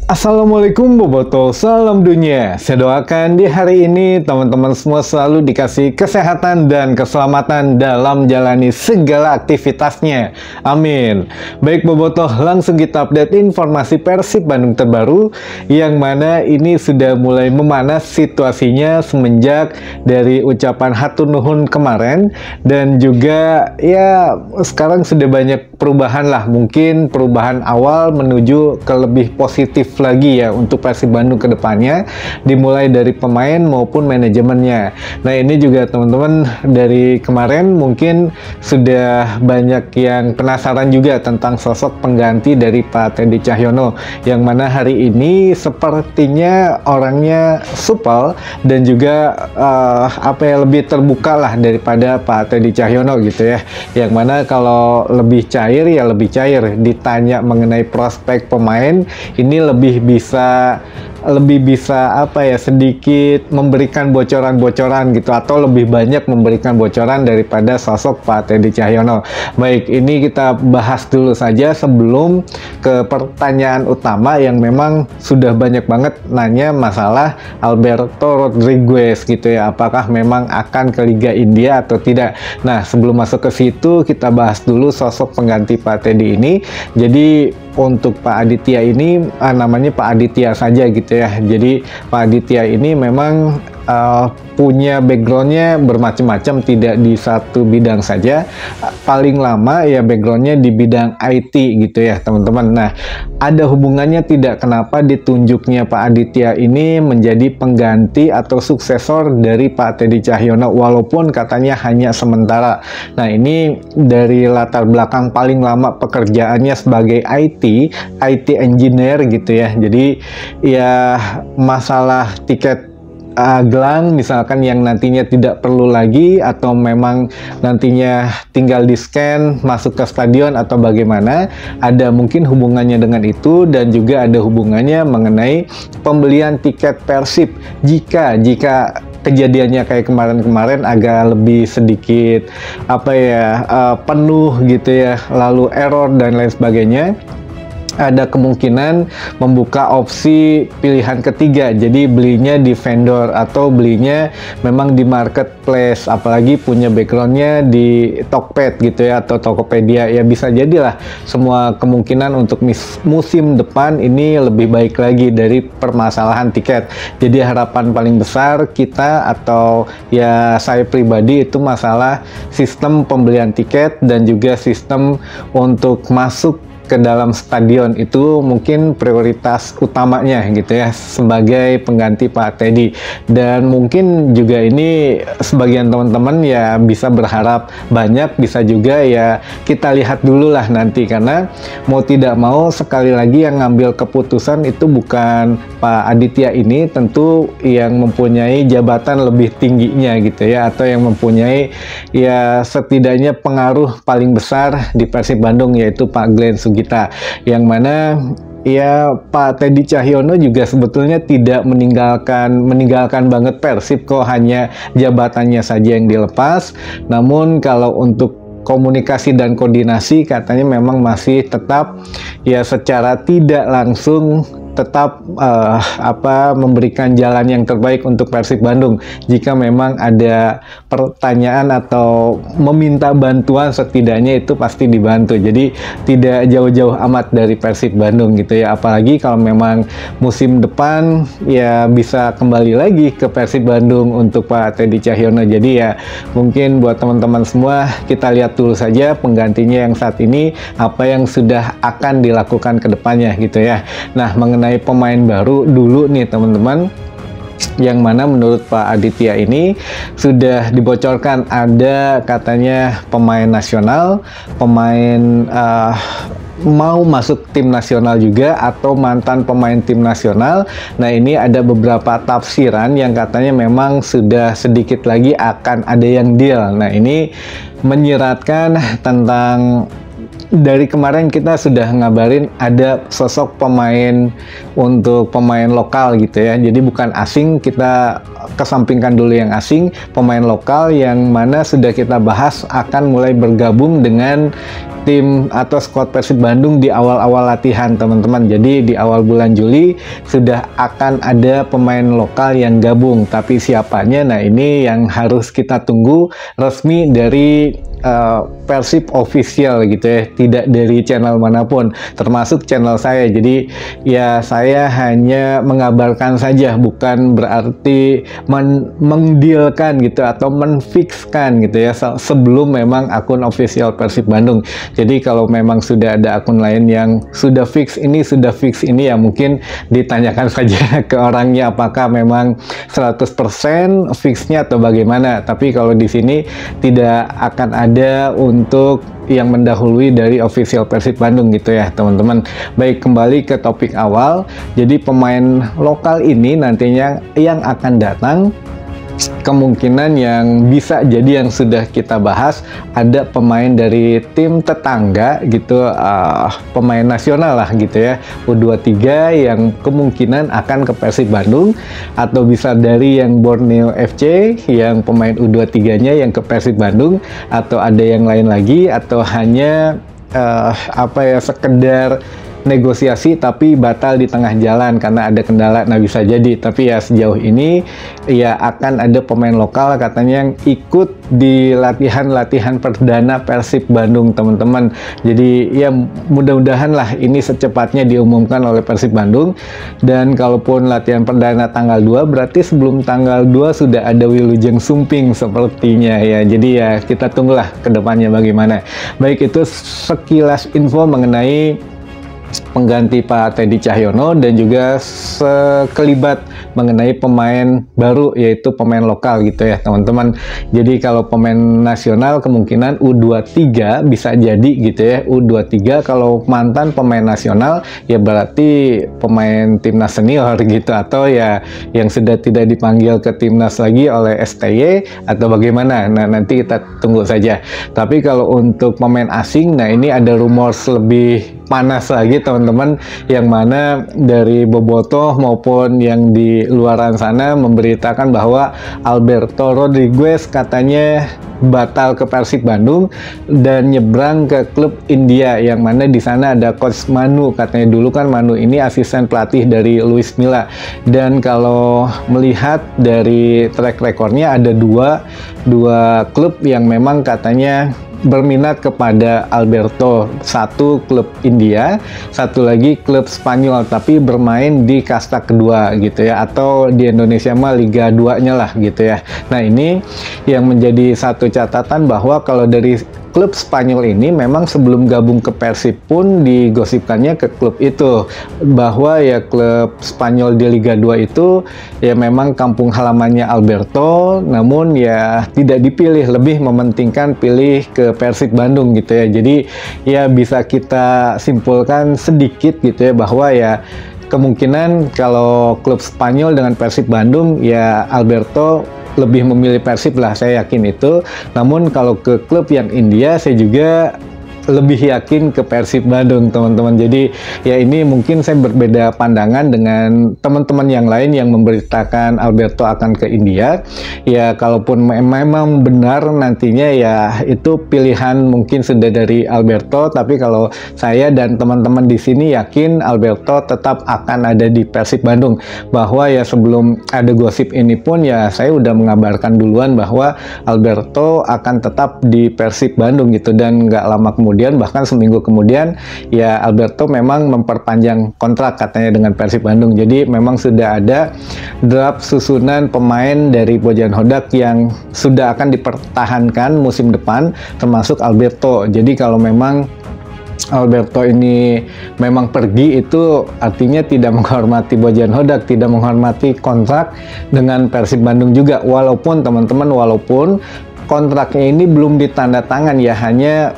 Assalamualaikum Boboto, salam dunia. Saya doakan di hari ini teman-teman semua selalu dikasih kesehatan dan keselamatan dalam jalani segala aktivitasnya. Amin. Baik Boboto, langsung kita update informasi Persib Bandung terbaru, yang mana ini sudah mulai memanas situasinya semenjak dari ucapan hatur nuhun kemarin, dan juga ya sekarang sudah banyak perubahan lah, mungkin perubahan awal menuju ke lebih positif lagi ya untuk Persib Bandung ke depannya, dimulai dari pemain maupun manajemennya. Nah ini juga teman-teman dari kemarin mungkin sudah banyak yang penasaran juga tentang sosok pengganti dari Pak Teddy Cahyono, yang mana hari ini sepertinya orangnya supel dan juga lebih terbuka lah daripada Pak Teddy Cahyono gitu ya, yang mana kalau lebih cair ya lebih cair, ditanya mengenai prospek pemain ini lebih bisa sedikit memberikan bocoran-bocoran gitu, atau lebih banyak memberikan bocoran daripada sosok Pak Teddy Cahyono. Baik, ini kita bahas dulu saja sebelum ke pertanyaan utama yang memang sudah banyak banget nanya masalah Alberto Rodriguez gitu ya, apakah memang akan ke Liga India atau tidak. Nah sebelum masuk ke situ kita bahas dulu sosok pengganti Pak Teddy ini. Jadi untuk Pak Aditya ini namanya Pak Aditya saja gitu ya. Jadi Pak Aditya ini memang punya backgroundnya bermacam-macam, tidak di satu bidang saja. Paling lama ya backgroundnya di bidang IT gitu ya teman-teman. Nah ada hubungannya tidak kenapa ditunjuknya Pak Aditya ini menjadi pengganti atau suksesor dari Pak Teddy Cahyono, walaupun katanya hanya sementara. Nah ini dari latar belakang paling lama pekerjaannya sebagai IT engineer gitu ya. Jadi ya masalah tiket gelang misalkan yang nantinya tidak perlu lagi, atau memang nantinya tinggal di scan masuk ke stadion atau bagaimana, ada mungkin hubungannya dengan itu, dan juga ada hubungannya mengenai pembelian tiket Persib jika kejadiannya kayak kemarin-kemarin agak lebih sedikit penuh gitu ya, lalu error dan lain sebagainya, ada kemungkinan membuka opsi pilihan ketiga, jadi belinya di vendor atau belinya memang di marketplace, apalagi punya backgroundnya di Tokped gitu ya, atau Tokopedia ya, bisa jadilah semua kemungkinan untuk musim depan ini lebih baik lagi dari permasalahan tiket. Jadi harapan paling besar kita, atau ya saya pribadi, itu masalah sistem pembelian tiket dan juga sistem untuk masuk ke dalam stadion, itu mungkin prioritas utamanya gitu ya sebagai pengganti Pak Teddy. Dan mungkin juga ini sebagian teman-teman ya bisa berharap banyak, bisa juga ya kita lihat dulu lah nanti, karena mau tidak mau sekali lagi yang ngambil keputusan itu bukan Pak Aditya ini, tentu yang mempunyai jabatan lebih tingginya gitu ya, atau yang mempunyai ya setidaknya pengaruh paling besar di Persib Bandung, yaitu Pak Glenn Sugita, yang mana ya Pak Teddy Cahyono juga sebetulnya tidak meninggalkan banget Persib kok, hanya jabatannya saja yang dilepas. Namun kalau untuk komunikasi dan koordinasi katanya memang masih tetap ya secara tidak langsung tetap memberikan jalan yang terbaik untuk Persib Bandung. Jika memang ada pertanyaan atau meminta bantuan, setidaknya itu pasti dibantu. Jadi tidak jauh-jauh amat dari Persib Bandung gitu ya. Apalagi kalau memang musim depan ya bisa kembali lagi ke Persib Bandung untuk Pak Teddy Cahyono. Jadi ya mungkin buat teman-teman semua, kita lihat dulu saja penggantinya yang saat ini apa yang sudah akan dilakukan ke depannya gitu ya. Nah mengenai pemain baru dulu nih teman-teman, yang mana menurut Pak Aditya ini sudah dibocorkan ada katanya pemain nasional, pemain mau masuk tim nasional juga, atau mantan pemain tim nasional. Nah ini ada beberapa tafsiran yang katanya memang sudah sedikit lagi akan ada yang deal. Nah ini menyiratkan tentang, dari kemarin kita sudah ngabarin ada sosok pemain untuk pemain lokal gitu ya. Jadi bukan asing, kita kesampingkan dulu yang asing, pemain lokal yang mana sudah kita bahas akan mulai bergabung dengan tim atau skuad Persib Bandung di awal-awal latihan teman-teman. Jadi di awal bulan Juli sudah akan ada pemain lokal yang gabung, tapi siapanya, nah ini yang harus kita tunggu resmi dari Persib official gitu ya, tidak dari channel manapun termasuk channel saya. Jadi ya saya hanya mengabarkan saja, bukan berarti mengdealkan gitu atau menfixkan gitu ya sebelum memang akun official Persib Bandung. Jadi kalau memang sudah ada akun lain yang sudah fix ini ya mungkin ditanyakan saja ke orangnya apakah memang 100% fixnya atau bagaimana. Tapi kalau di sini tidak akan ada untuk yang mendahului dari official Persib Bandung gitu ya teman-teman. Baik, kembali ke topik awal. Jadi pemain lokal ini nantinya yang akan datang, kemungkinan yang bisa jadi yang sudah kita bahas, ada pemain dari tim tetangga gitu, pemain nasional lah gitu ya, U23 yang kemungkinan akan ke Persib Bandung, atau bisa dari yang Borneo FC yang pemain U23-nya yang ke Persib Bandung, atau ada yang lain lagi, atau hanya sekedar negosiasi tapi batal di tengah jalan karena ada kendala. Nah bisa jadi, tapi ya sejauh ini ya akan ada pemain lokal katanya yang ikut di latihan perdana Persib Bandung teman-teman. Jadi ya mudah-mudahan lah ini secepatnya diumumkan oleh Persib Bandung. Dan kalaupun latihan perdana tanggal 2, berarti sebelum tanggal 2 sudah ada Wilujeng Sumping sepertinya ya. Jadi ya kita tunggulah ke depannya bagaimana. Baik, itu sekilas info mengenai pengganti Pak Teddy Cahyono dan juga sekelibat mengenai pemain baru yaitu pemain lokal gitu ya teman-teman. Jadi kalau pemain nasional kemungkinan U23 bisa jadi gitu ya, U23. Kalau mantan pemain nasional ya berarti pemain timnas senior gitu, atau ya yang sudah tidak dipanggil ke timnas lagi oleh STY atau bagaimana. Nah nanti kita tunggu saja. Tapi kalau untuk pemain asing, nah ini ada rumor lebih panas lagi teman-teman, yang mana dari Bobotoh maupun yang di luaran sana memberitakan bahwa Alberto Rodriguez katanya batal ke Persib Bandung dan nyebrang ke klub India, yang mana di sana ada coach Manu. Katanya dulu kan Manu ini asisten pelatih dari Luis Milla, dan kalau melihat dari track recordnya ada dua klub yang memang katanya berminat kepada Alberto. Satu klub India, satu lagi klub Spanyol, tapi bermain di kasta kedua gitu ya, atau di Indonesia mah Liga 2-nya lah gitu ya. Nah ini yang menjadi satu catatan, bahwa kalau dari klub Spanyol ini memang sebelum gabung ke Persib pun digosipkannya ke klub itu, bahwa ya klub Spanyol di Liga 2 itu ya memang kampung halamannya Alberto, namun ya tidak dipilih, lebih mementingkan pilih ke Persib Bandung gitu ya. Jadi ya bisa kita simpulkan sedikit gitu ya, bahwa ya kemungkinan kalau klub Spanyol dengan Persib Bandung ya Alberto lebih memilih Persib lah, saya yakin itu. Namun kalau ke klub yang India, saya juga lebih yakin ke Persib Bandung teman-teman. Jadi ya ini mungkin saya berbeda pandangan dengan teman-teman yang lain yang memberitakan Alberto akan ke India. Ya kalaupun memang benar nantinya ya itu pilihan mungkin sudah dari Alberto, tapi kalau saya dan teman-teman di sini yakin Alberto tetap akan ada di Persib Bandung. Bahwa ya sebelum ada gosip ini pun ya saya udah mengabarkan duluan bahwa Alberto akan tetap di Persib Bandung gitu, dan nggak lama kemudian, bahkan seminggu kemudian ya Alberto memang memperpanjang kontrak katanya dengan Persib Bandung. Jadi memang sudah ada draft susunan pemain dari Bojan Hodak yang sudah akan dipertahankan musim depan, termasuk Alberto. Jadi kalau memang Alberto ini memang pergi, itu artinya tidak menghormati Bojan Hodak, tidak menghormati kontrak dengan Persib Bandung juga. Walaupun teman-teman, walaupun kontraknya ini belum ditandatangan ya, hanya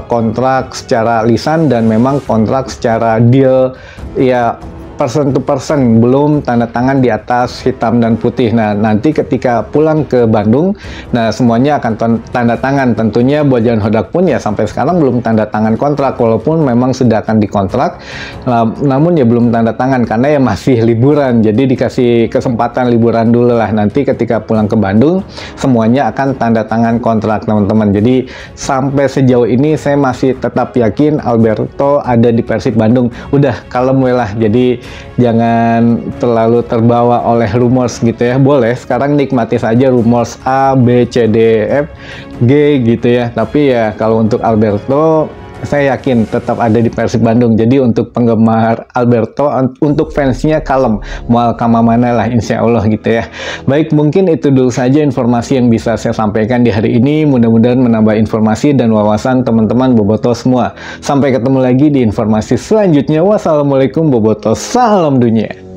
kontrak secara lisan dan memang kontrak secara deal ya person to person, belum tanda tangan di atas hitam dan putih. Nah, nanti ketika pulang ke Bandung, nah semuanya akan tanda tangan. Tentunya Bojan Hodak pun ya sampai sekarang belum tanda tangan kontrak, walaupun memang sudah akan dikontrak, namun ya belum tanda tangan karena ya masih liburan. Jadi dikasih kesempatan liburan dulu lah. Nanti ketika pulang ke Bandung, semuanya akan tanda tangan kontrak, teman-teman. Jadi sampai sejauh ini saya masih tetap yakin Alberto ada di Persib Bandung. Udah kalem lah, jadi jangan terlalu terbawa oleh rumors gitu ya. Boleh sekarang nikmati saja rumors A, B, C, D, F, G gitu ya. Tapi ya kalau untuk Alberto, saya yakin tetap ada di Persib Bandung. Jadi untuk penggemar Alberto, untuk fansnya kalem, mau kemana lah insya Allah gitu ya. Baik, mungkin itu dulu saja informasi yang bisa saya sampaikan di hari ini. Mudah-mudahan menambah informasi dan wawasan teman-teman Boboto semua. Sampai ketemu lagi di informasi selanjutnya. Wassalamualaikum Boboto, salam dunia.